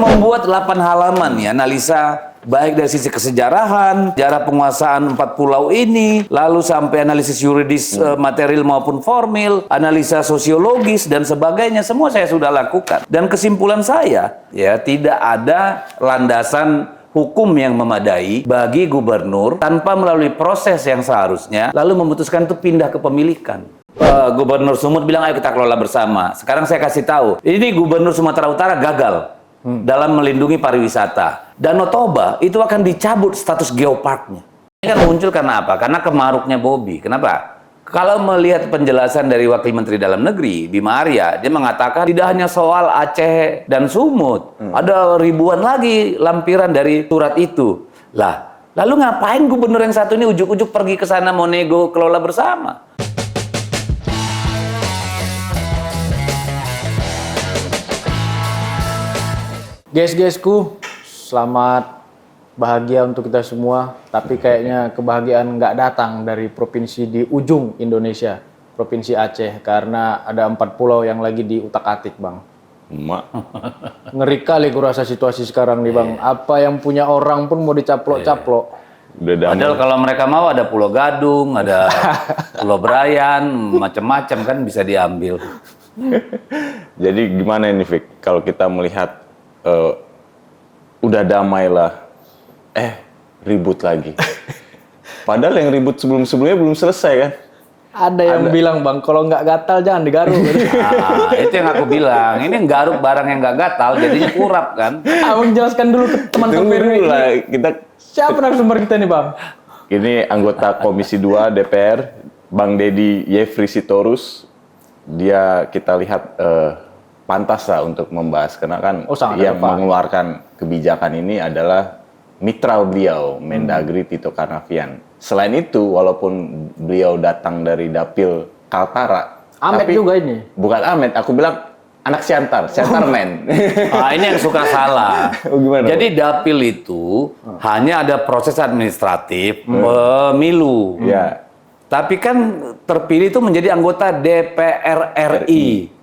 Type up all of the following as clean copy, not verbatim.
membuat 8 halaman ya, analisa baik dari sisi kesejarahan, sejarah penguasaan 4 pulau ini, lalu sampai analisis yuridis material maupun formil, analisa sosiologis dan sebagainya, semua saya sudah lakukan. Dan kesimpulan saya, ya, tidak ada landasan hukum yang memadai bagi gubernur tanpa melalui proses yang seharusnya, lalu memutuskan untuk pindah kepemilikan. Gubernur Sumut bilang, ayo kita kelola bersama. Sekarang saya kasih tahu, ini Gubernur Sumatera Utara gagal dalam melindungi pariwisata. Danau Toba itu akan dicabut status geoparknya. Ini kan muncul karena apa? Karena kemaruknya Bobi. Kenapa? Kalau melihat penjelasan dari Wakil Menteri Dalam Negeri, Bima Arya, dia mengatakan tidak hanya soal Aceh dan Sumut. Ada ribuan lagi lampiran dari surat itu. Lah, lalu ngapain gubernur yang satu ini ujuk-ujuk pergi ke sana mau nego kelola bersama? Guys-guysku, selamat bahagia untuk kita semua. Tapi kayaknya kebahagiaan nggak datang dari provinsi di ujung Indonesia, Provinsi Aceh. Karena ada 4 pulau yang lagi diutak-atik, Bang. Ngeri kali gue rasa situasi sekarang nih, Bang. Apa yang punya orang pun mau dicaplok-caplok. Padahal kalau mereka mau ada Pulau Gadung, ada Pulau Brayan, macam-macam kan bisa diambil. Jadi gimana ini, Vic? Kalau kita melihat udah damai lah, ribut lagi. Padahal yang ribut sebelum-sebelumnya belum selesai kan? Ada yang bilang, Bang, kalau nggak gatal jangan digaruk. Nah, itu yang aku bilang. Ini garuk barang yang nggak gatal, jadinya kurap kan? Abang jelaskan dulu ke teman-teman ini. Siapa narasumber kita nih, Bang? Ini anggota Komisi 2 DPR, Bang Deddy Yefri Sitorus. Dia kita lihat pantas lah untuk membahas, karena kan yang mengeluarkan kebijakan ini adalah mitra beliau, Mendagri Tito Karnavian. Selain itu, walaupun beliau datang dari dapil Kaltara, Amet tapi juga ini. Bukan Amet, aku bilang anak Siantarmen. Ini yang suka salah. Gimana? Jadi dapil itu hanya ada proses administratif pemilu. Ya. Tapi kan terpilih itu menjadi anggota DPR RI.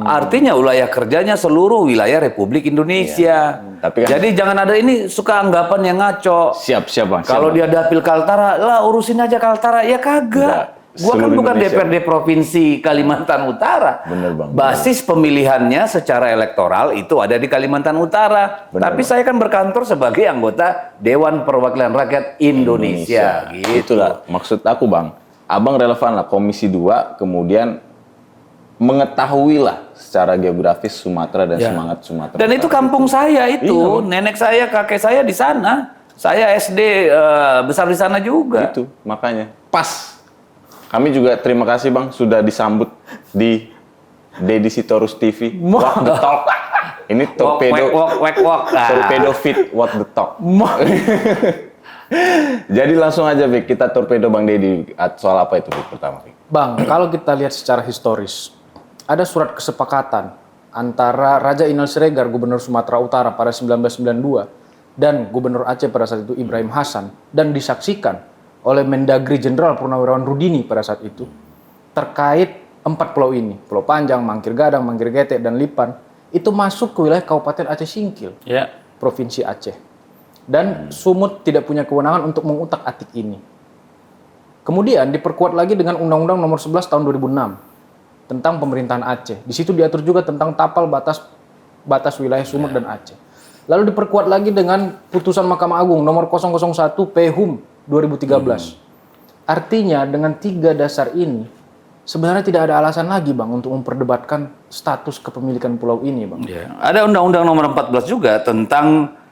Artinya wilayah kerjanya seluruh wilayah Republik Indonesia. Tapi kan, jadi jangan ada ini suka anggapan yang ngaco. Siap Bang. Kalau dia dapil Kaltara, lah urusin aja Kaltara. Ya kagak. Gua kan bukan Indonesia. DPRD Provinsi Kalimantan Utara. Bener, Bang. Basis pemilihannya secara elektoral itu ada di Kalimantan Utara. Bener, tapi Bang. saya kan berkantor sebagai anggota Dewan Perwakilan Rakyat Indonesia. Gitu. Itulah maksud aku, Bang. Abang relevan lah Komisi 2, kemudian mengetahuilah secara geografis Sumatera dan semangat Sumatera. Dan itu kampung saya itu, nenek saya, kakek saya di sana. Saya SD besar di sana juga. Itu makanya pas. Kami juga terima kasih, Bang, sudah disambut di Deddy Sitorus TV. What the talk. Ini torpedo. Torpedo fit what the talk. Jadi langsung aja, Vic, kita torpedo Bang Deddy. Soal apa itu, Vic, pertama, Vic? Bang, kalau kita lihat secara historis, ada surat kesepakatan antara Raja Inal Siregar, Gubernur Sumatera Utara pada 1992, dan Gubernur Aceh pada saat itu Ibrahim Hassan, dan disaksikan oleh Mendagri Jenderal Purnawirawan Rudini pada saat itu, terkait 4 pulau ini, Pulau Panjang, Mangkir Gadang, Mangkir Getek, dan Lipan, itu masuk ke wilayah Kabupaten Aceh Singkil, Provinsi Aceh. Dan Sumut tidak punya kewenangan untuk mengutak-atik ini. Kemudian diperkuat lagi dengan Undang-Undang Nomor 11 Tahun 2006 tentang pemerintahan Aceh. Di situ diatur juga tentang tapal batas wilayah Sumut dan Aceh. Lalu diperkuat lagi dengan putusan Mahkamah Agung Nomor 001 PHUM 2013. Artinya dengan 3 dasar ini sebenarnya tidak ada alasan lagi, Bang, untuk memperdebatkan status kepemilikan pulau ini, Bang. Ya. Ada Undang-Undang Nomor 14 juga tentang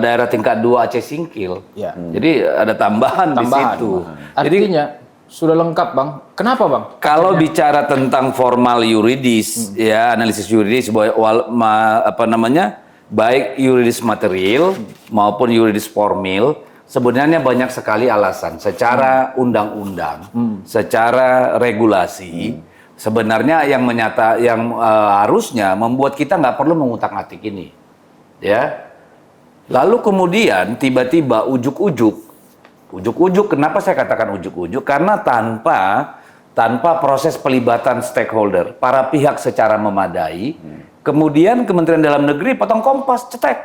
daerah tingkat 2 Aceh Singkil. Ya. Jadi ada tambahan di situ. Artinya sudah lengkap, Bang. Kenapa, Bang? Kalau bicara tentang formal yuridis, ya analisis yuridis, baik yuridis material maupun yuridis formil, sebenarnya banyak sekali alasan. Secara undang-undang, secara regulasi, sebenarnya yang harusnya membuat kita nggak perlu mengutak-atik ini, ya. Lalu kemudian tiba-tiba ujuk-ujuk, kenapa saya katakan ujuk-ujuk? Karena tanpa proses pelibatan stakeholder, para pihak secara memadai, Kemudian Kementerian Dalam Negeri potong Kompas, cetek,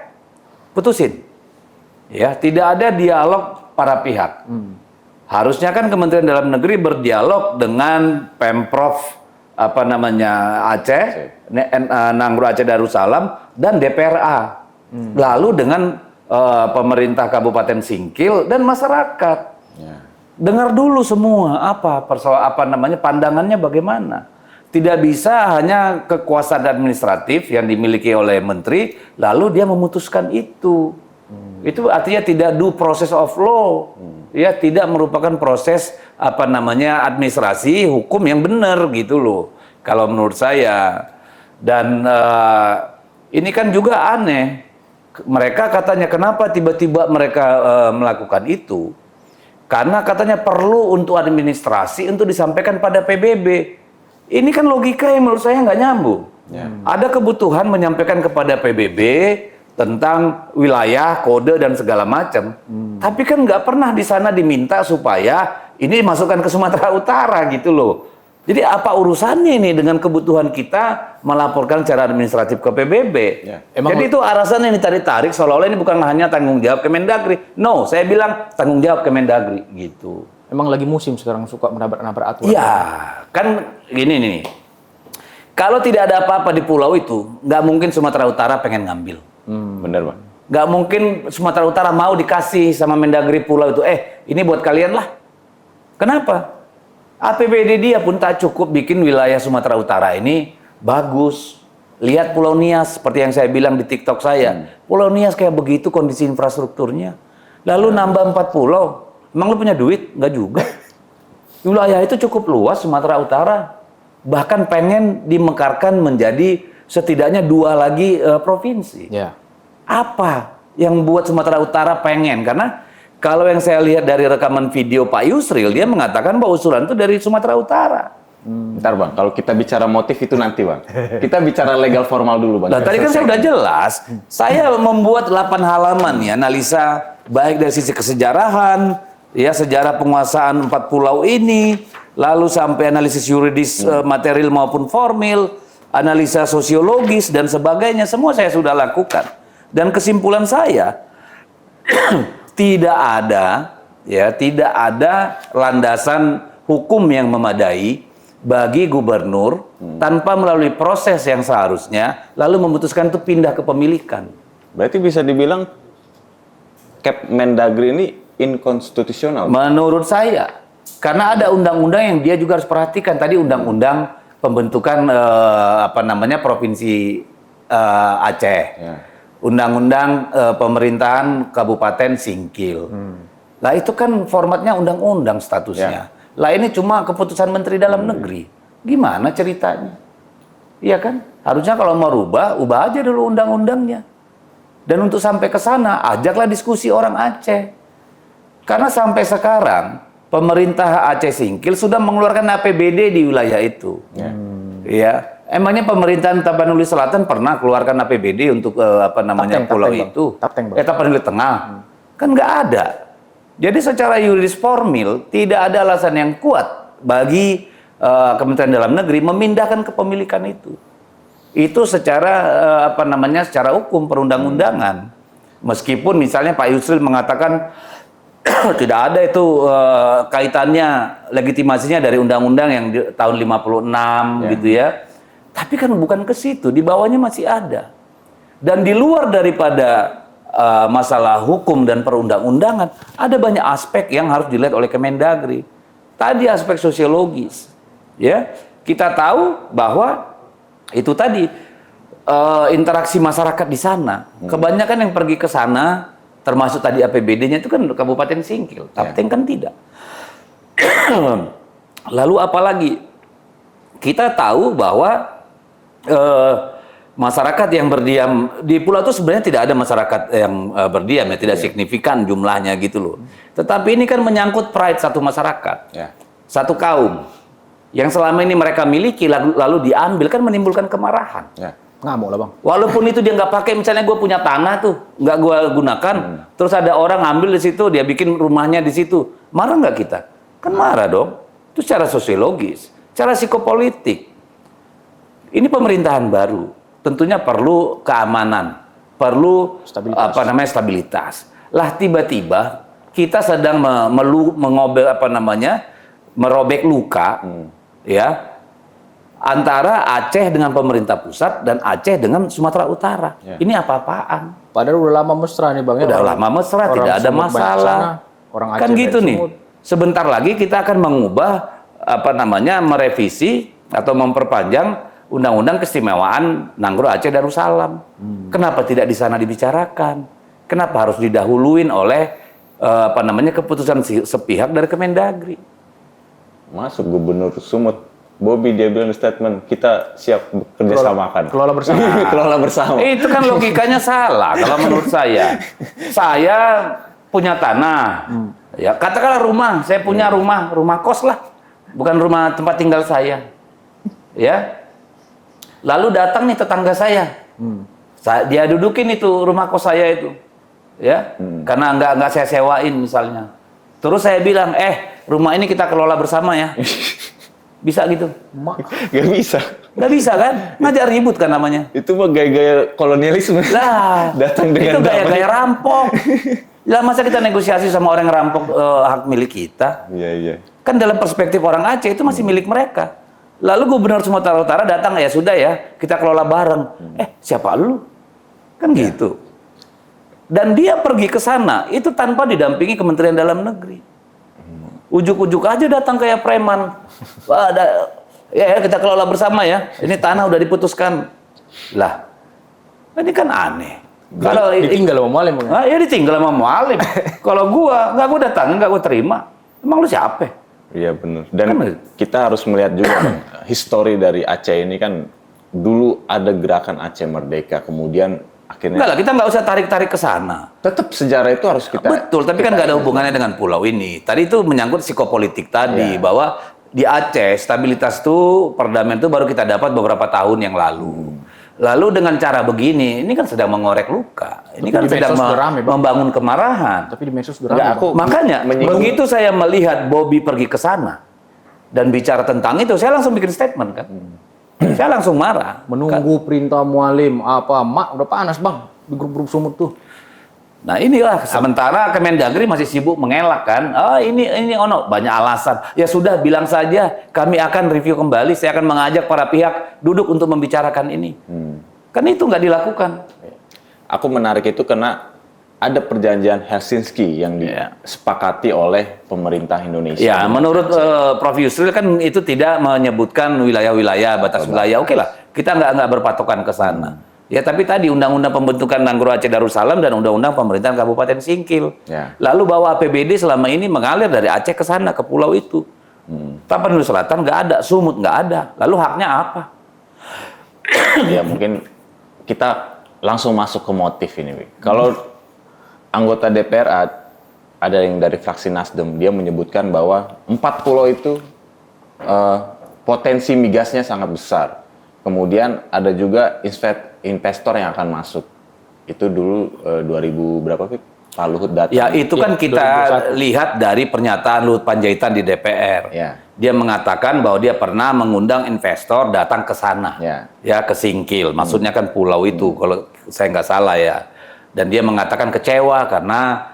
putusin. Ya, tidak ada dialog para pihak. Harusnya kan Kementerian Dalam Negeri berdialog dengan Pemprov Aceh, Nanggroe Aceh Darussalam dan DPRA. Lalu dengan pemerintah Kabupaten Singkil dan masyarakat. Ya. Dengar dulu semua pandangannya bagaimana. Tidak bisa hanya kekuasaan administratif yang dimiliki oleh menteri lalu dia memutuskan itu. Itu artinya tidak due process of law. Ya, tidak merupakan proses administrasi hukum yang benar gitu loh. Kalau menurut saya. Dan ini kan juga aneh. Mereka katanya kenapa tiba-tiba mereka melakukan itu? Karena katanya perlu untuk administrasi untuk disampaikan pada PBB. Ini kan logika yang menurut saya nggak nyambung. Ya. Ada kebutuhan menyampaikan kepada PBB tentang wilayah, kode dan segala macam. Tapi kan nggak pernah di sana diminta supaya ini dimasukkan ke Sumatera Utara gitu loh. Jadi apa urusannya ini dengan kebutuhan kita melaporkan secara administratif ke PBB? Ya. Jadi itu alasan yang ditarik-tarik seolah-olah ini bukan hanya tanggung jawab Kemendagri. No, saya bilang tanggung jawab Kemendagri gitu. Emang lagi musim sekarang suka menabrak-nabrak aturan. Iya, kan gini nih. Kalau tidak ada apa-apa di pulau itu, nggak mungkin Sumatera Utara pengen ngambil. Bener, Bang. Nggak mungkin Sumatera Utara mau dikasih sama Mendagri pulau itu. Ini buat kalian lah. Kenapa? APBD dia pun tak cukup bikin wilayah Sumatera Utara ini bagus. Lihat Pulau Nias, seperti yang saya bilang di TikTok saya. Pulau Nias kayak begitu kondisi infrastrukturnya. Lalu nambah 4 pulau. Emang lu punya duit? Nggak juga. Wilayah itu cukup luas Sumatera Utara. Bahkan pengen dimekarkan menjadi setidaknya 2 lagi provinsi. Ya. Apa yang buat Sumatera Utara pengen? Karena kalau yang saya lihat dari rekaman video Pak Yusril, dia mengatakan bahwa usulan itu dari Sumatera Utara. Bentar, Bang. Kalau kita bicara motif itu nanti, Bang. Kita bicara legal formal dulu, Bang. Nah, tadi kan saya udah jelas. Saya membuat 8 halaman ya, analisa baik dari sisi kesejarahan, ya sejarah penguasaan 4 pulau ini, lalu sampai analisis yuridis material maupun formil, analisa sosiologis dan sebagainya, semua saya sudah lakukan. Dan kesimpulan saya tidak ada landasan hukum yang memadai bagi gubernur tanpa melalui proses yang seharusnya lalu memutuskan untuk pindah kepemilikan. Berarti bisa dibilang Kemendagri ini inkonstitusional. Menurut saya, karena ada undang-undang yang dia juga harus perhatikan. Tadi undang-undang pembentukan Provinsi Aceh. Ya. Undang-undang pemerintahan Kabupaten Singkil. Lah itu kan formatnya undang-undang statusnya. Lah ini cuma keputusan Menteri Dalam Negeri. Gimana ceritanya? Iya kan? Harusnya kalau mau ubah aja dulu undang-undangnya. Dan untuk sampai ke sana, ajaklah diskusi orang Aceh. Karena sampai sekarang pemerintah Aceh Singkil sudah mengeluarkan APBD di wilayah itu. Ya. Emangnya pemerintahan Tapanuli Selatan pernah keluarkan APBD untuk pulau itu? Tapanuli Tengah. Kan nggak ada. Jadi secara yuridis formil tidak ada alasan yang kuat bagi Kementerian Dalam Negeri memindahkan kepemilikan itu. Itu secara secara hukum perundang-undangan. Meskipun misalnya Pak Yusril mengatakan tidak ada itu kaitannya legitimasinya dari undang-undang yang tahun 56 gitu ya. Tapi kan bukan ke situ, di bawahnya masih ada. Dan di luar daripada masalah hukum dan perundang-undangan, ada banyak aspek yang harus dilihat oleh Kemendagri. Tadi aspek sosiologis, ya. Kita tahu bahwa itu tadi interaksi masyarakat di sana. Kebanyakan yang pergi ke sana, termasuk tadi APBD-nya itu kan Kabupaten Singkil, Tapteng kan tidak. Lalu apalagi? Kita tahu bahwa masyarakat yang berdiam di pulau itu sebenarnya tidak ada masyarakat yang berdiam ya, tidak signifikan jumlahnya gitu loh. Tetapi ini kan menyangkut pride satu masyarakat, satu kaum yang selama ini mereka miliki lalu diambil, kan menimbulkan kemarahan. Ngamuk lah, Bang. Walaupun itu dia nggak pakai, misalnya gue punya tanah tuh nggak gue gunakan, terus ada orang ambil di situ, dia bikin rumahnya di situ, marah nggak kita? Kan marah dong. Itu secara sosiologis, secara psikopolitik. Ini pemerintahan baru. tentunya perlu keamanan, perlu stabilitas. Lah tiba-tiba kita sedang merobek luka, ya, antara Aceh dengan pemerintah pusat dan Aceh dengan Sumatera Utara. Ya. Ini apa-apaan? Padahal udah lama mesra nih Bang. Udah lama mesra, tidak ada masalah. Orang Kan Aceh gitu dari nih. Sumut. Sebentar lagi kita akan mengubah merevisi atau memperpanjang Undang-Undang Keistimewaan Nanggro Aceh Darussalam. Kenapa tidak di sana dibicarakan? Kenapa harus didahuluin oleh keputusan sepihak dari Kemendagri? Masuk Gubernur Sumut, Bobi dia bilang di statement, kita siap kerjasamakan. Kelola bersama. Kelola bersama. Itu kan logikanya salah kalau menurut saya. Saya punya tanah. Ya, katakanlah rumah, saya punya rumah kos lah. Bukan rumah tempat tinggal saya. Ya. Lalu datang nih tetangga saya. Dia dudukin itu rumah kos saya itu. Ya. Karena nggak saya sewain misalnya. Terus saya bilang, rumah ini kita kelola bersama ya. Bisa gitu? Gak bisa. Nggak bisa kan? Ngajak ribut kan namanya. Itu mah gaya-gaya kolonialisme. Lah, datang dengan itu gaya-gaya rampok. Lah masa kita negosiasi sama orang yang rampok hak milik kita? Iya. Kan dalam perspektif orang Aceh itu masih milik mereka. Lalu Gubernur Sumatera Utara datang, ya sudah ya, kita kelola bareng. Siapa lu? Kan gitu. Dan dia pergi ke sana itu tanpa didampingi Kementerian Dalam Negeri. Ujuk-ujuk aja datang kayak preman. Wah, ya kita kelola bersama ya. Ini tanah udah diputuskan. Lah, ini kan aneh. Kalau ditinggal sama Mualim. Ya ditinggal sama Mualim. Kalau gua datang, nggak gua terima. Emang lu siapa? Iya benar. Dan Kan, kita harus melihat juga Bang, histori dari Aceh ini kan dulu ada gerakan Aceh Merdeka, kemudian akhirnya Enggak lah, kita nggak usah tarik-tarik ke sana. tetap sejarah itu harus kita. Betul, tapi kan nggak ada hubungannya dengan pulau ini. Tadi itu menyangkut psikopolitik tadi, bahwa di Aceh stabilitas itu, perdamaian itu baru kita dapat beberapa tahun yang lalu. Lalu dengan cara begini, ini kan sedang mengorek luka. Ini kan sedang membangun kemarahan. Tapi di medsos sudah rame. Makanya, begitu saya melihat Bobi pergi ke sana dan bicara tentang itu, saya langsung bikin statement kan. Saya langsung marah. Menunggu perintah Mualim udah panas Bang di grup-grup Sumut tuh. Nah inilah, sementara Kemendagri masih sibuk mengelak kan. Ini banyak alasan. Ya sudah, bilang saja kami akan review kembali, saya akan mengajak para pihak duduk untuk membicarakan ini. Kan itu nggak dilakukan. Aku menarik itu karena ada perjanjian Helsinki yang disepakati oleh pemerintah Indonesia. Ya, menurut Prof. Yusril kan itu tidak menyebutkan wilayah-wilayah, batas wilayah. Oke lah, kita nggak berpatokan ke sana. Ya, tapi tadi Undang-Undang Pembentukan Nanggro Aceh Darussalam dan Undang-Undang Pemerintahan Kabupaten Singkil. Ya. Lalu bahwa APBD selama ini mengalir dari Aceh ke sana, ke pulau itu. Tapanuli Selatan nggak ada, Sumut nggak ada. Lalu haknya apa? Ya mungkin kita langsung masuk ke motif ini. Kalau anggota DPR ada yang dari fraksi Nasdem, dia menyebutkan bahwa 4 pulau itu potensi migasnya sangat besar. Kemudian ada juga investor yang akan masuk. Itu dulu 2000 berapa Pip? Pak Luhut datang. Ya itu kan kita 2021. Lihat dari pernyataan Luhut Panjaitan di DPR. Ya. Dia mengatakan bahwa dia pernah mengundang investor datang ke sana. Ya ke Singkil. Maksudnya kan pulau itu kalau saya nggak salah ya. Dan dia mengatakan kecewa karena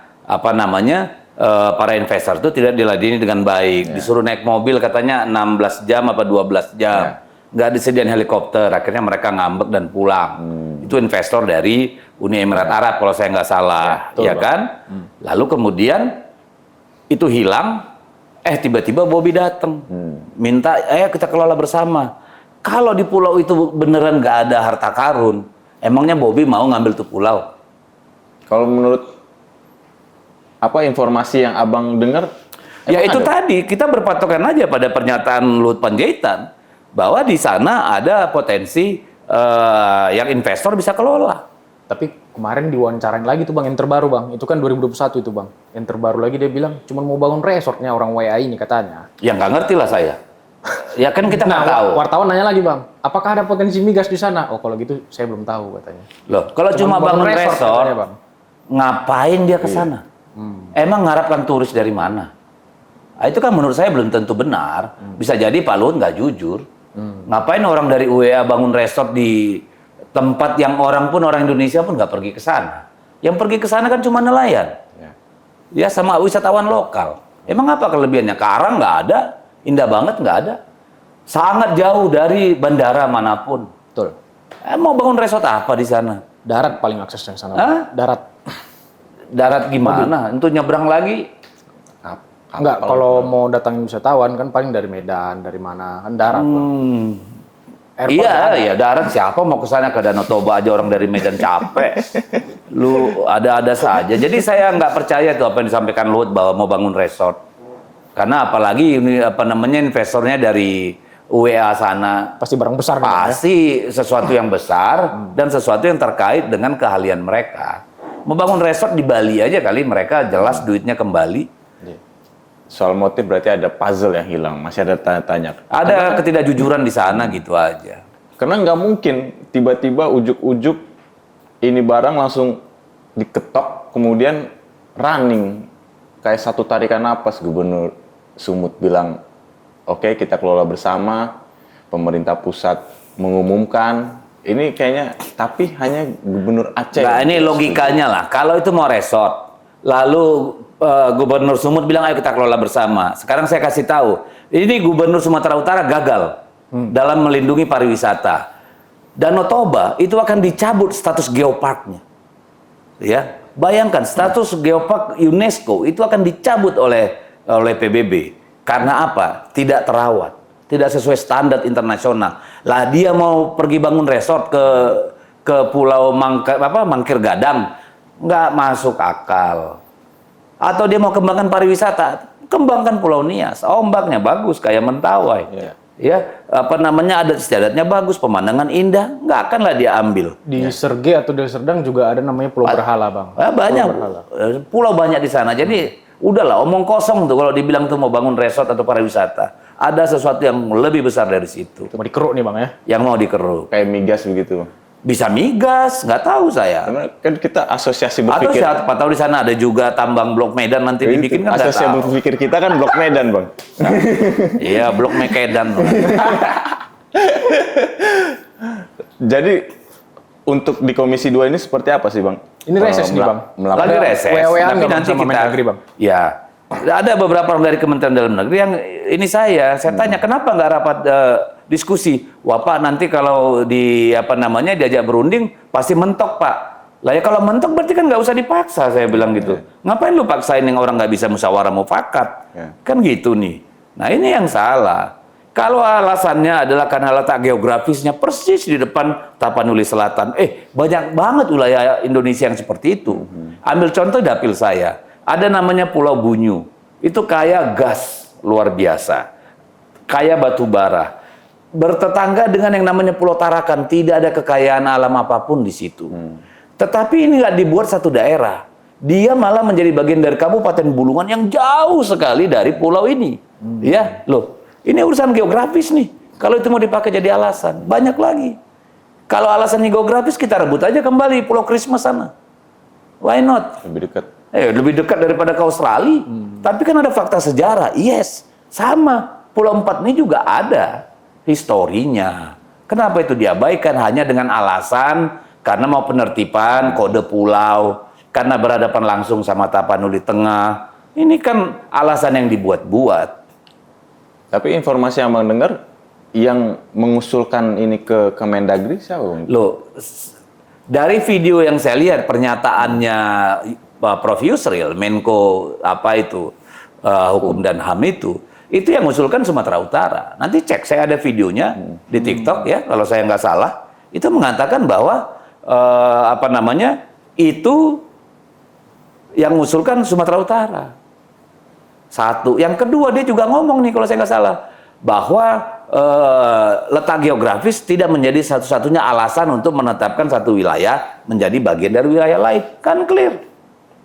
para investor itu tidak diladeni dengan baik. Disuruh naik mobil katanya 16 jam apa 12 jam. Nggak disediain helikopter, akhirnya mereka ngambek dan pulang. Itu investor dari Uni Emirat Arab kalau saya nggak salah, ya kan? Lalu kemudian itu hilang, tiba-tiba Bobi datang, minta, kita kelola bersama. Kalau di pulau itu beneran nggak ada harta karun, emangnya Bobi mau ngambil tuh pulau? Kalau menurut informasi yang abang dengar? Ya itu tadi, kita berpatokan aja pada pernyataan Luhut Panjaitan, bahwa di sana ada potensi yang investor bisa kelola. Tapi kemarin diwawancarain lagi tuh Bang, yang terbaru Bang. Itu kan 2021 itu Bang. Yang terbaru lagi dia bilang cuma mau bangun resortnya orang WA ini katanya. Ya nggak ngerti lah saya. Ya kan kita nggak tahu. Wartawan nanya lagi Bang, apakah ada potensi migas di sana? Oh kalau gitu saya belum tahu katanya. Loh, kalau cuma bangun resort katanya, Bang. Ngapain dia ke sana? Emang mengharapkan turis dari mana? Itu kan menurut saya belum tentu benar. Bisa jadi Pak Luhut nggak jujur. Ngapain orang dari UEA bangun resort di Tempat yang orang Indonesia pun nggak pergi ke sana. Yang pergi ke sana kan cuma nelayan. Ya sama wisatawan lokal. Emang apa kelebihannya? Karang nggak ada, indah banget nggak ada. Sangat jauh dari bandara manapun. Betul. Mau bangun resort apa di sana? Darat paling akses yang sana. Hah? Darat Gimana? Untuk nyebrang lagi? enggak, kalau mau datangin wisatawan kan paling dari Medan, dari mana? Kan darat. Iya, darat. Siapa mau ke sana ke Danau Toba aja orang dari Medan capek. Lu ada-ada saja. Jadi saya nggak percaya tuh apa yang disampaikan Luhut bahwa mau bangun resort. Karena apalagi ini investornya dari UEA sana. Pasti barang besar kan? Pasti sesuatu yang besar dan sesuatu yang terkait dengan keahlian mereka. Membangun resort di Bali aja kali mereka jelas duitnya kembali. Soal motif berarti ada puzzle yang hilang, masih ada tanya-tanya. Ada ketidakjujuran di sana gitu aja. Karena nggak mungkin tiba-tiba ujuk-ujuk ini barang langsung diketok, kemudian running. Kayak satu tarikan napas, Gubernur Sumut bilang, oke, kita kelola bersama, pemerintah pusat mengumumkan, ini kayaknya, tapi hanya Gubernur Aceh. Nah ini logikanya lah, kalau itu mau resort, lalu Gubernur Sumut bilang ayo kita kelola bersama. Sekarang saya kasih tahu, ini Gubernur Sumatera Utara gagal dalam melindungi pariwisata. Danau Toba itu akan dicabut status geoparknya. Ya, bayangkan status geopark UNESCO itu akan dicabut oleh PBB. Karena apa? Tidak terawat, tidak sesuai standar internasional. Lah dia mau pergi bangun resort ke Pulau Mangkir Gadang, nggak masuk akal. Atau dia mau kembangkan pariwisata, kembangkan Pulau Nias, ombaknya bagus kayak Mentawai. Ya, adat istiadatnya bagus, pemandangan indah, nggak akanlah dia ambil. Di Serge atau Deli Serdang juga ada namanya Pulau Berhala, Bang. Banyak, pulau banyak di sana. Jadi udahlah, omong kosong tuh kalau dibilang tuh mau bangun resort atau pariwisata. Ada sesuatu yang lebih besar dari situ. Mau dikeruk nih, Bang ya? Yang mau dikeruk. Kayak migas begitu. Bisa migas, nggak tahu saya. Karena kan kita asosiasi Atau berpikir. siapa tahu di sana ada juga tambang blok Medan nanti dibikin kan nggak asosiasi tahu. berpikir kita kan blok Medan, Bang. Iya, blok Medan. Jadi untuk di Komisi 2 ini seperti apa sih, Bang? Ini reses nih, Bang. Lagi reses. Tapi nanti sama kita, Mendagri, Bang. ya, ada beberapa orang dari Kementerian Dalam Negeri yang ini saya tanya kenapa nggak rapat diskusi? Wah Pak, nanti kalau diajak berunding pasti mentok Pak. Lah ya kalau mentok berarti kan nggak usah dipaksa, saya bilang gitu. Ngapain lu paksain yang orang nggak bisa musyawarah mufakat? Kan gitu nih. Nah ini yang salah. Kalau alasannya adalah karena letak geografisnya persis di depan Tapanuli Selatan. Banyak banget wilayah Indonesia yang seperti itu. Ambil contoh dapil saya. Ada namanya Pulau Bunyu. Itu kaya gas luar biasa. Kaya batu bara. Bertetangga dengan yang namanya Pulau Tarakan, tidak ada kekayaan alam apapun di situ. Tetapi ini nggak dibuat satu daerah. Dia malah menjadi bagian dari Kabupaten Bulungan yang jauh sekali dari pulau ini. Ya, loh. Ini urusan geografis nih. Kalau itu mau dipakai jadi alasan, banyak lagi. Kalau alasannya geografis, kita rebut aja kembali Pulau Christmas sana. Why not? Lebih dekat. Lebih dekat daripada ke Australia. Tapi kan ada fakta sejarah. Yes, sama. Pulau 4 ini juga ada historinya. Kenapa itu diabaikan hanya dengan alasan karena mau penertiban kode pulau, karena berhadapan langsung sama Tapanuli Tengah. Ini kan alasan yang dibuat-buat. Tapi informasi yang Bang dengar, yang mengusulkan ini ke Kemendagri siapa, Bang? Loh, dari video yang saya lihat pernyataannya Prof. Yusril, Menko Hukum dan HAM itu yang mengusulkan Sumatera Utara. Nanti cek, saya ada videonya di TikTok ya, kalau saya nggak salah, itu mengatakan bahwa itu yang mengusulkan Sumatera Utara. Satu, yang kedua dia juga ngomong nih kalau saya nggak salah bahwa letak geografis tidak menjadi satu-satunya alasan untuk menetapkan satu wilayah menjadi bagian dari wilayah lain, kan clear.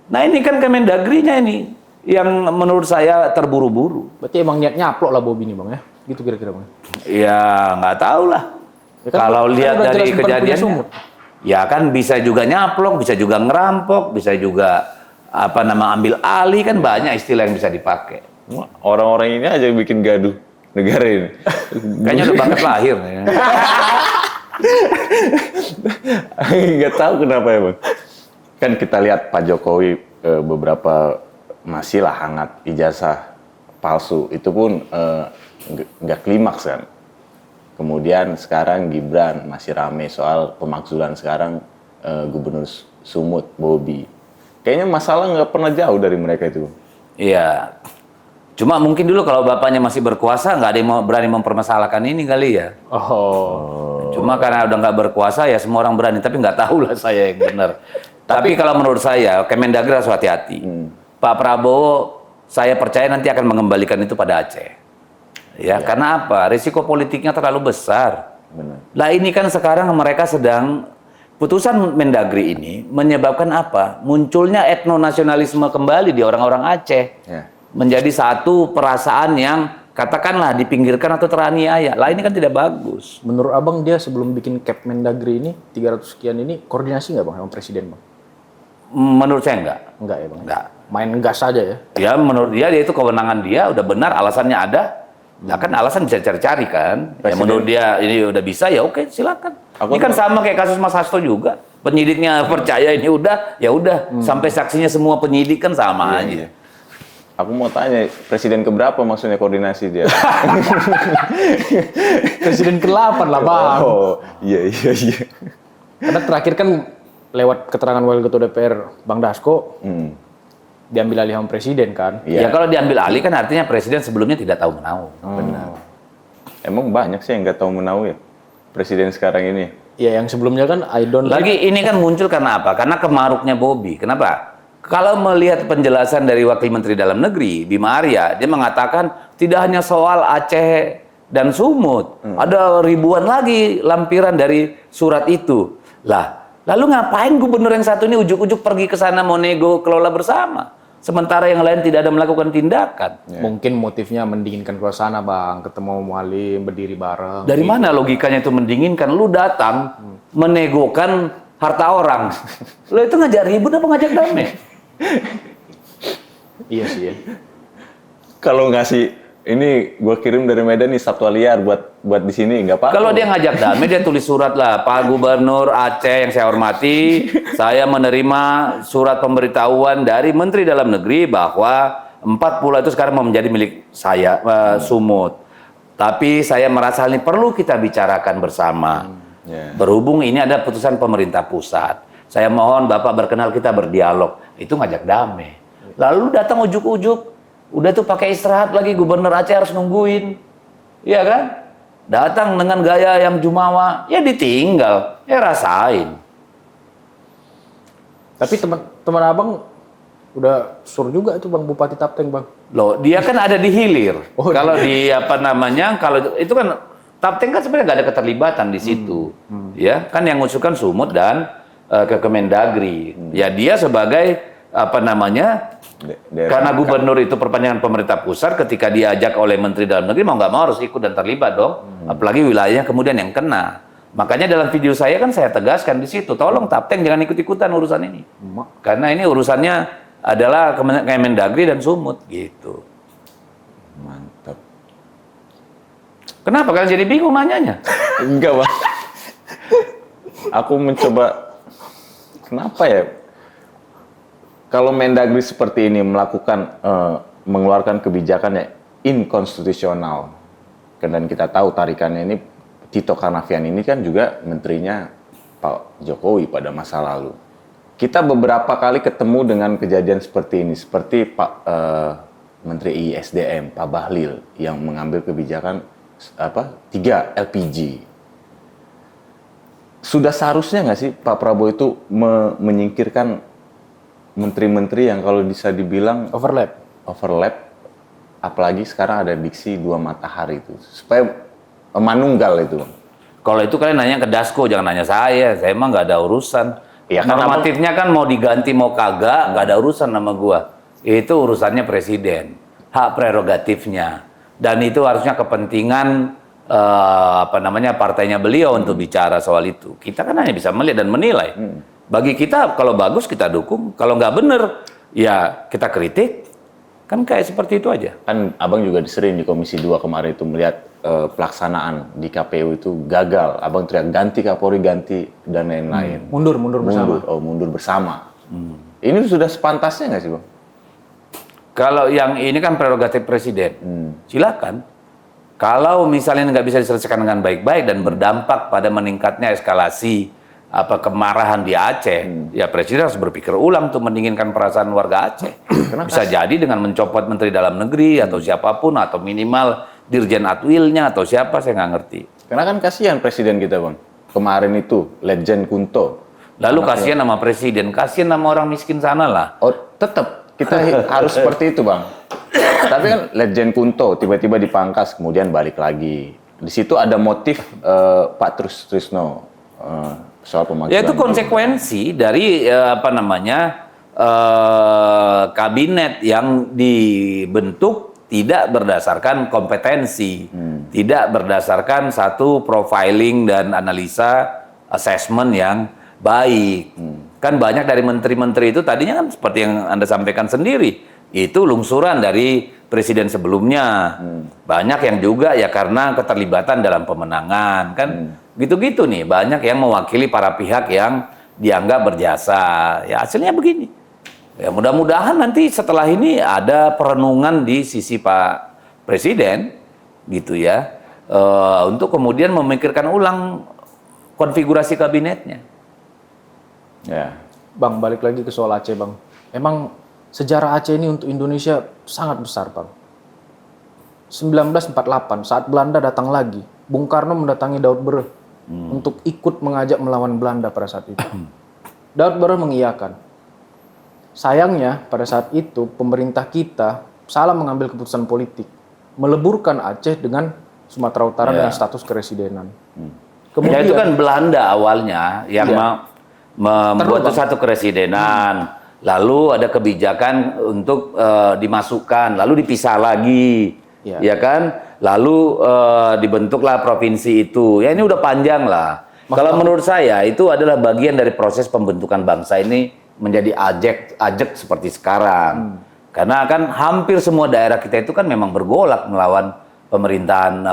Nah ini kan Kemendagrinya ini yang menurut saya terburu-buru. Berarti emang niat nyaplok lah Bobi ini Bang ya, gitu kira-kira Bang. Ya nggak tahu lah. Ya kan, kalau lihat dari kejadiannya, ya kan bisa juga nyaplok, bisa juga ngerampok, bisa juga ambil alih, kan banyak istilah yang bisa dipakai. Orang-orang ini aja bikin gaduh negara ini. Kayaknya udah banget lahir. Ya. Nggak tahu kenapa ya bang. Kan kita lihat Pak Jokowi beberapa masih lah hangat ijazah palsu. Itu pun nggak klimaks kan. Kemudian sekarang Gibran masih rame soal pemakzulan sekarang Gubernur Sumut, Bobi. Kayaknya masalah nggak pernah jauh dari mereka itu. Iya. Cuma mungkin dulu kalau bapaknya masih berkuasa, nggak ada yang berani mempermasalahkan ini kali ya. Cuma karena udah nggak berkuasa ya semua orang berani, tapi nggak tahu lah saya yang benar. Tapi kalau menurut saya, Kemendagri harus hati-hati. Pak Prabowo, saya percaya nanti akan mengembalikan itu pada Aceh. Ya, karena apa? Risiko politiknya terlalu besar. Benar. Lah ini kan sekarang mereka sedang, putusan Mendagri ini menyebabkan apa? Munculnya etnonasionalisme kembali di orang-orang Aceh. Ya. Menjadi satu perasaan yang katakanlah dipinggirkan atau teraniaya. Lah ini kan tidak bagus. Menurut abang dia sebelum bikin Cap Mendagri ini 300 sekian ini koordinasi nggak bang sama presiden bang? Menurut saya enggak. Enggak ya bang? Enggak. Main gas saja ya? Ya menurut dia itu kewenangan dia, udah benar alasannya ada. Nah kan alasan bisa cari-cari kan. Ya, menurut dia ini udah bisa ya oke silakan. Ini kan sama kayak kasus Mas Hasto juga. Penyidiknya percaya ini udah, ya udah. Sampai saksinya semua penyidik kan sama aja. Aku mau tanya, presiden keberapa maksudnya koordinasi dia? Presiden ke-8 lah bang. Oh, iya. Karena terakhir kan lewat keterangan Wakil Ketua DPR Bang Dasko, diambil alih sama presiden kan. Ya kalau diambil alih kan artinya presiden sebelumnya tidak tahu menahu. Benar. Emang banyak sih yang nggak tahu menahu ya presiden sekarang ini. Ya yang sebelumnya kan I don't like. Lagi ini kan muncul karena apa? Karena kemaruknya Bobi. Kenapa? Kalau melihat penjelasan dari Wakil Menteri Dalam Negeri, Bima Arya, dia mengatakan tidak hanya soal Aceh dan Sumut. Ada ribuan lagi lampiran dari surat itu. Lah, lalu ngapain gubernur yang satu ini ujuk-ujuk pergi ke sana mau nego kelola bersama? Sementara yang lain tidak ada melakukan tindakan. Mungkin motifnya mendinginkan suasana bang, ketemu mualim, berdiri bareng. Dari mana logikanya itu mendinginkan? Lu datang menegokan harta orang. Lo itu ngajak ribut apa ngajak damai? Iya sih ya. Kalau ngasih ini gue kirim dari Medan nih satwa liar buat di sini nggak apa-apa. Kalau dia ngajak damai dia tulis surat lah, Pak Gubernur Aceh yang saya hormati, saya menerima surat pemberitahuan dari Menteri Dalam Negeri bahwa 4 pulau itu sekarang mau menjadi milik saya, Sumut. Tapi saya merasa hal ini perlu kita bicarakan bersama. Berhubung ini ada putusan pemerintah pusat. Saya mohon Bapak berkenan kita berdialog. Itu ngajak damai. Lalu datang ujuk-ujuk. Udah tuh pakai istirahat lagi, Gubernur Aceh harus nungguin. Iya kan? Datang dengan gaya yang jumawa. Ya ditinggal. Ya rasain. Tapi teman abang udah sur juga itu bang Bupati Tapteng bang. Loh, dia kan ada di hilir. Kalau di apa namanya, kalau itu kan Tapteng kan sebenarnya nggak ada keterlibatan di situ. Ya, kan yang ngusulkan Sumut dan ke Kemendagri. Ya dia sebagai apa namanya? Karena gubernur itu perpanjangan pemerintah pusat, ketika diajak oleh Menteri Dalam Negeri mau nggak mau harus ikut dan terlibat dong. Apalagi wilayahnya kemudian yang kena. Makanya dalam video saya kan saya tegaskan di situ, tolong Tapteng jangan ikut-ikutan urusan ini. Karena ini urusannya adalah Kemendagri dan Sumut gitu. Mantap. Kenapa kalian jadi bingung nanyanya? Enggak bang. Aku mencoba. Kenapa ya? Kalau Mendagri seperti ini melakukan mengeluarkan kebijakan yang inkonstitusional, dan kita tahu tarikannya ini Tito Karnavian ini kan juga menterinya Pak Jokowi pada masa lalu. Kita beberapa kali ketemu dengan kejadian seperti ini, seperti Pak Menteri ISDM Pak Bahlil yang mengambil kebijakan 3 LPG. Sudah seharusnya nggak sih Pak Prabowo itu menyingkirkan menteri-menteri yang kalau bisa dibilang overlap, apalagi sekarang ada diksi 2 matahari itu, supaya manunggal itu. Kalau itu kalian nanya ke Dasko, jangan nanya saya emang nggak ada urusan. Ya, normatifnya kan mau diganti mau kagak, nggak ada urusan sama gua. Itu urusannya presiden, hak prerogatifnya, dan itu harusnya kepentingan partainya beliau untuk bicara soal itu. Kita kan hanya bisa melihat dan menilai. Bagi kita kalau bagus kita dukung, kalau nggak bener ya kita kritik. Kan kayak seperti itu aja. Kan Abang juga disering di Komisi 2 kemarin itu melihat pelaksanaan di KPU itu gagal. Abang teriak ganti Kapolri, ganti dan lain-lain. Mundur bersama. Mundur bersama. Ini sudah sepantasnya nggak sih, Bang? Kalau yang ini kan prerogatif presiden, silakan. Kalau misalnya nggak bisa diselesaikan dengan baik-baik dan berdampak pada meningkatnya eskalasi kemarahan di Aceh, ya presiden harus berpikir ulang tuh mendinginkan perasaan warga Aceh. Bisa jadi dengan mencopot Menteri Dalam Negeri atau siapapun atau minimal Dirjen Atwilnya atau siapa saya nggak ngerti. Karena kan kasihan presiden kita, Bang. Kemarin itu Legend Kunto. Lalu kasihan nama presiden, kasihan nama orang miskin sana lah. Oh, tetap kita harus seperti itu, Bang. Tapi kan Legend Kunto tiba-tiba dipangkas kemudian balik lagi. Di situ ada motif Pak Trisno soal pemanggilan. Ya itu konsekuensi dari kabinet yang dibentuk tidak berdasarkan kompetensi, tidak berdasarkan satu profiling dan analisa assessment yang baik. Kan banyak dari menteri-menteri itu tadinya kan seperti yang Anda sampaikan sendiri, itu lungsuran dari presiden sebelumnya. Banyak yang juga ya karena keterlibatan dalam pemenangan kan. Gitu-gitu nih, banyak yang mewakili para pihak yang dianggap berjasa. Ya hasilnya begini. Ya mudah-mudahan nanti setelah ini ada perenungan di sisi Pak Presiden gitu ya, untuk kemudian memikirkan ulang konfigurasi kabinetnya. Ya. Bang, balik lagi ke soal Aceh, Bang. Emang sejarah Aceh ini untuk Indonesia sangat besar, Bang. 1948 saat Belanda datang lagi, Bung Karno mendatangi Daud Bereh untuk ikut mengajak melawan Belanda pada saat itu. Daud Bereh mengiyakan. Sayangnya pada saat itu pemerintah kita salah mengambil keputusan politik, meleburkan Aceh dengan Sumatera Utara dengan status keresidenan. Kemudian ya itu kan Belanda awalnya yang membuat satu keresidenan, lalu ada kebijakan untuk dimasukkan, lalu dipisah lagi, ya kan? Lalu dibentuklah provinsi itu. Ya ini udah panjang lah. Kalau menurut saya itu adalah bagian dari proses pembentukan bangsa ini menjadi ajek seperti sekarang. Karena kan hampir semua daerah kita itu kan memang bergolak melawan pemerintahan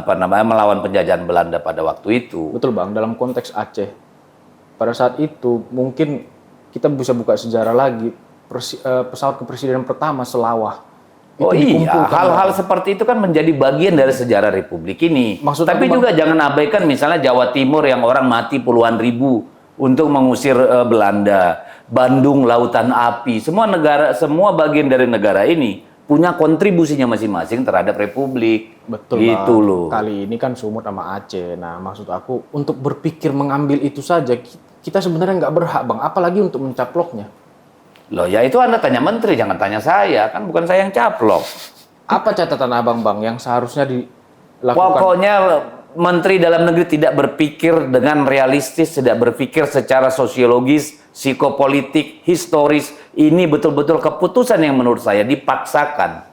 melawan penjajahan Belanda pada waktu itu. Betul, Bang, dalam konteks Aceh. Pada saat itu mungkin kita bisa buka sejarah lagi, pesawat kepresidenan pertama Selawah. Oh iya, hal-hal seperti itu kan menjadi bagian dari sejarah Republik ini. Tapi juga jangan abaikan misalnya Jawa Timur yang orang mati puluhan ribu untuk mengusir Belanda. Bandung lautan api, semua bagian dari negara ini punya kontribusinya masing-masing terhadap Republik. Betul, gitu Bang. loh. Kali ini kan Sumut sama Aceh. Nah, maksud aku untuk berpikir mengambil itu saja kita sebenarnya nggak berhak, Bang. Apalagi untuk mencaploknya. Loh, ya itu Anda tanya menteri, jangan tanya saya. Kan bukan saya yang caplok. Apa catatan Abang, Bang, yang seharusnya dilakukan? Pokoknya Menteri Dalam Negeri tidak berpikir dengan realistis, tidak berpikir secara sosiologis, psikopolitik, historis. Ini betul-betul keputusan yang menurut saya dipaksakan.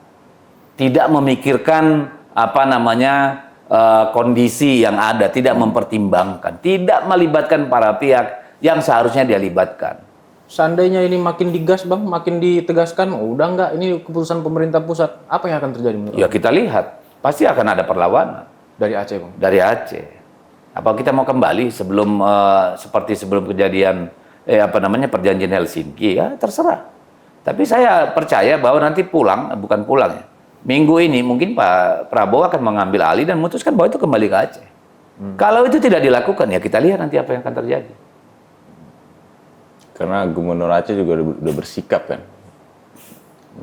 Tidak memikirkan kondisi yang ada, tidak mempertimbangkan, tidak melibatkan para pihak yang seharusnya dia libatkan. Seandainya ini makin digas, Bang, makin ditegaskan, udah nggak, ini keputusan pemerintah pusat, apa yang akan terjadi menurut Ya kita lihat, pasti akan ada perlawanan. Dari Aceh, Bang? Dari Aceh. Apa kita mau kembali seperti sebelum kejadian perjanjian Helsinki? Ya terserah. Tapi saya percaya bahwa nanti bukan pulang ya. Minggu ini mungkin Pak Prabowo akan mengambil alih dan memutuskan bahwa itu kembali ke Aceh. Kalau itu tidak dilakukan ya kita lihat nanti apa yang akan terjadi. Karena Gubernur Aceh juga udah bersikap kan.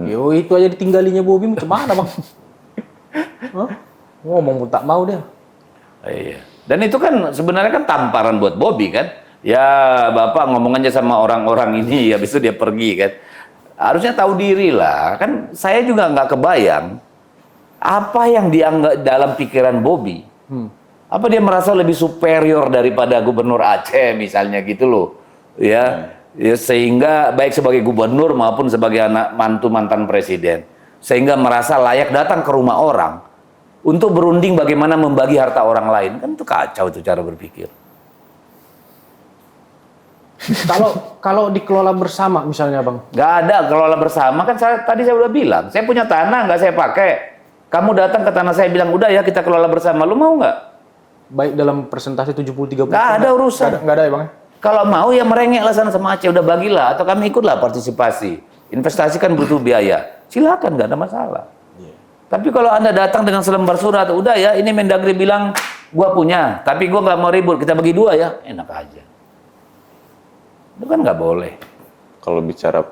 Yo, itu aja ditinggalinya Bobi macam mana, Bang? Ngomong pun tak mau dia. Iya. Dan itu kan sebenarnya kan tamparan buat Bobi kan. Ya Bapak ngomong aja sama orang-orang ini, habis itu dia pergi kan. Harusnya tahu diri lah. Kan saya juga nggak kebayang apa yang dianggap dalam pikiran Bobi. Apa dia merasa lebih superior daripada Gubernur Aceh misalnya gitu loh. Ya sehingga baik sebagai gubernur maupun sebagai anak mantan presiden. Sehingga merasa layak datang ke rumah orang untuk berunding bagaimana membagi harta orang lain. Kan itu kacau itu cara berpikir. Kalau dikelola bersama misalnya bang, Nggak ada kelola bersama kan tadi saya udah bilang, saya punya tanah nggak saya pakai. Kamu datang ke tanah saya bilang, udah ya kita kelola bersama, lu mau nggak? baik dalam persentase 70-30. Nggak ada urusan. Nggak ada ya bang? Kalau mau ya merengek lah sana sama Aceh, udah bagilah. Atau kami ikutlah partisipasi. Investasi kan butuh biaya. Silakan, nggak ada masalah. Tapi kalau Anda datang dengan selembar surat, udah ya ini Mendagri bilang, gua punya, tapi gua nggak mau ribut, kita bagi 2 ya, enak aja. Itu kan nggak boleh. Kalau bicara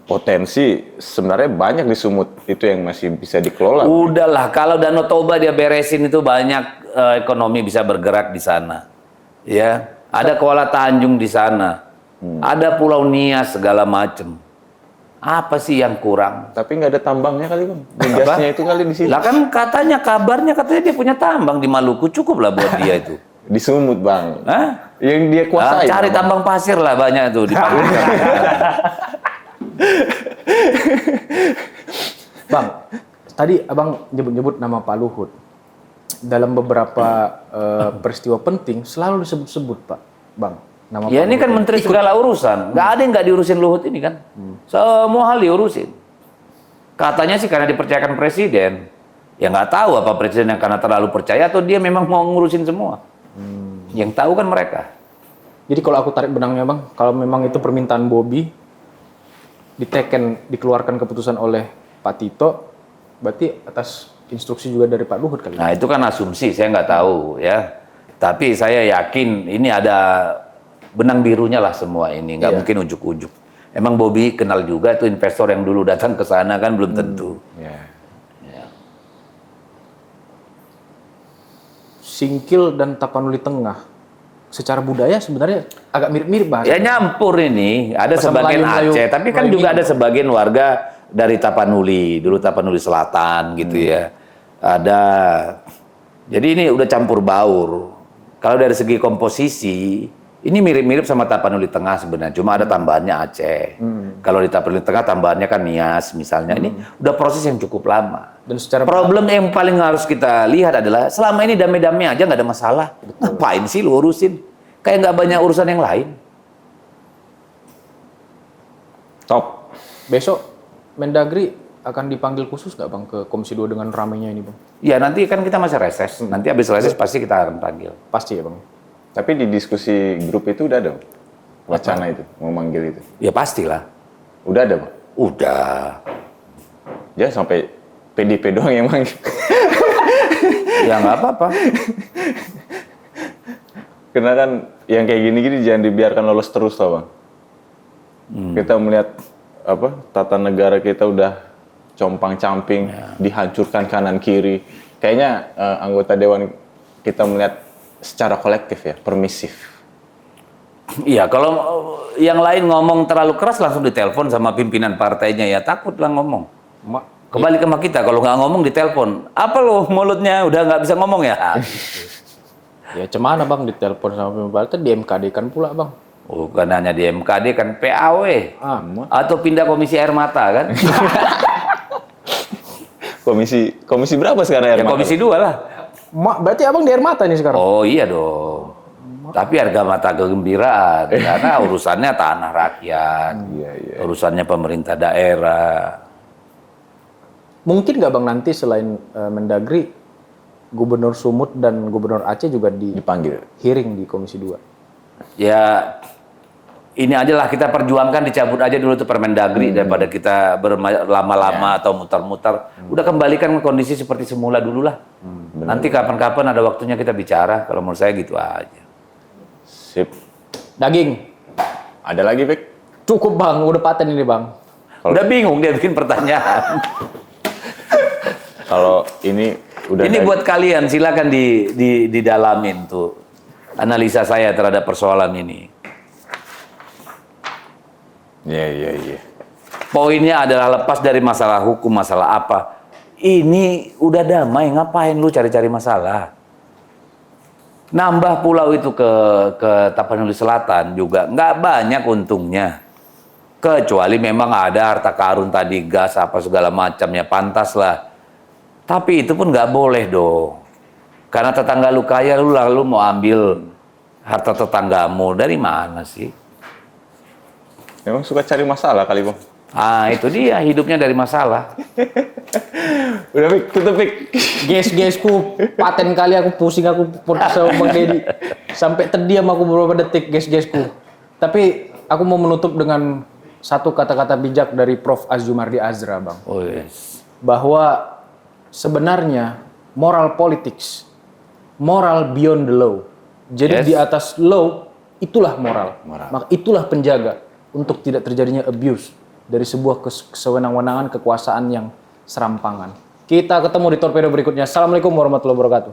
potensi, sebenarnya banyak di Sumut itu yang masih bisa dikelola. Udahlah, kalau Danau Toba dia beresin itu banyak ekonomi bisa bergerak di sana. Ya, ada Kuala Tanjung di sana. Ada Pulau Nias segala macem. Apa sih yang kurang? Tapi nggak ada tambangnya kali bang. Migasnya itu kali di sini. Lah kan kabarnya dia punya tambang di Maluku, cukup lah buat dia itu. Di Sumut bang. Hah? Yang dia kuasai. Cari bang. tambang pasir lah banyak tuh di Maluku. Bang, tadi abang nyebut-nyebut nama Pak Luhut. Dalam beberapa peristiwa penting selalu disebut-sebut Pak, Bang. Nama Ya Pak ini kan Luhut. menteri segala urusan. Nggak ada yang nggak diurusin Luhut ini kan. Semua hal diurusin. Katanya sih karena dipercayakan presiden. Ya nggak tahu apa presiden yang karena terlalu percaya atau dia memang mau ngurusin semua. Yang tahu kan mereka. Jadi kalau aku tarik benangnya Bang, kalau memang itu permintaan Bobby, dikeluarkan keputusan oleh Pak Tito, berarti atas instruksi juga dari Pak Luhut kali. Nah itu kan asumsi, saya nggak tahu ya. Tapi saya yakin ini ada benang birunya lah semua ini, nggak mungkin ujuk-ujuk. Emang Bobby kenal juga itu investor yang dulu datang ke sana kan belum tentu. Ya. Singkil dan Tapanuli Tengah, secara budaya sebenarnya agak mirip-mirip bahasa. Ya nyampur ini, ada Bahasa sebagian Melayu- Aceh, tapi kan Melayu juga ini. ada sebagian warga dari Tapanuli, dulu Tapanuli Selatan gitu ya. Ada, jadi ini udah campur baur. Kalau dari segi komposisi, ini mirip-mirip sama Tapanuli Tengah sebenarnya, cuma ada tambahannya Aceh. Kalau di Tapanuli Tengah tambahannya kan Nias misalnya, ini udah proses yang cukup lama. Dan secara Problem yang paling harus kita lihat adalah selama ini damai-damai aja nggak ada masalah. Ngapain sih lu urusin? Kayak nggak banyak urusan yang lain. Top. besok Mendagri akan dipanggil khusus nggak Bang ke Komisi 2 dengan ramainya ini Bang? Ya nanti kan kita masih reses. Nanti habis reses pasti kita akan panggil. Pasti ya Bang. Tapi di diskusi grup itu udah ada bang? Wacana itu, mau manggil itu. Ya pastilah. Udah ada bang? Udah. Ya sampai PDP doang yang manggil. Ya nggak apa-apa. Karena kan yang kayak gini-gini jangan dibiarkan lolos terus tau bang. Kita melihat apa tata negara kita udah compang-camping, dihancurkan kanan kiri. Kayaknya anggota dewan kita melihat secara kolektif ya, permisif. Iya, kalau yang lain ngomong terlalu keras langsung ditelepon sama pimpinan partainya ya takut lah ngomong. Kembali ke kita, kalau nggak ngomong ditelepon. Apa lo mulutnya udah nggak bisa ngomong ya? Ya cemana Bang ditelepon sama pimpinan partai, di MKD kan pula Bang. Bukan hanya di MKD kan PAW. Atau pindah komisi air mata kan? Komisi berapa sekarang Ya komisi 2 lah. Berarti Abang di air mata nih sekarang? Oh iya dong. Tapi harga mata kegembiraan karena urusannya tanah rakyat, urusannya pemerintah daerah. Mungkin nggak Bang nanti selain Mendagri, Gubernur Sumut dan Gubernur Aceh juga dipanggil hearing di Komisi 2? Ya ini aja lah kita perjuangkan dicabut aja dulu tuh Permendagri daripada kita berlama-lama atau muter-muter. Udah kembalikan ke kondisi seperti semula dulu lah. Nanti kapan-kapan ada waktunya kita bicara. Kalau menurut saya gitu aja. Sip. Daging. Ada lagi Bek? Cukup Bang, udah paten ini Bang. Udah bingung dia bikin pertanyaan. Kalau ini udah Ini buat kalian silakan didalamin tuh analisa saya terhadap persoalan ini. Iya. Poinnya adalah lepas dari masalah hukum, masalah apa. Ini udah damai, ngapain lu cari-cari masalah? Nambah pulau itu ke Tapanuli Selatan juga nggak banyak untungnya. Kecuali memang ada harta karun tadi, gas apa segala macamnya, pantas lah. Tapi itu pun nggak boleh dong. Karena tetangga lu kaya, lu lalu mau ambil harta tetanggamu, dari mana sih? Memang suka cari masalah kali, Bang. Ah, itu dia hidupnya dari masalah. Udah, Pik, tutup, Pik. Guys-guysku, paten kali aku pusing aku podcast sama Bang Deddy. Sampai terdiam aku beberapa detik, guys-guysku. Tapi aku mau menutup dengan satu kata-kata bijak dari Prof. Azumardi Azra, Bang. Oh yes. Bahwa sebenarnya moral politics, moral beyond the law. Jadi Yes. di atas law, itulah moral. Maka itulah penjaga untuk tidak terjadinya abuse dari sebuah kesewenang-wenangan kekuasaan yang serampangan. Kita ketemu di torpedo berikutnya. Assalamualaikum warahmatullahi wabarakatuh.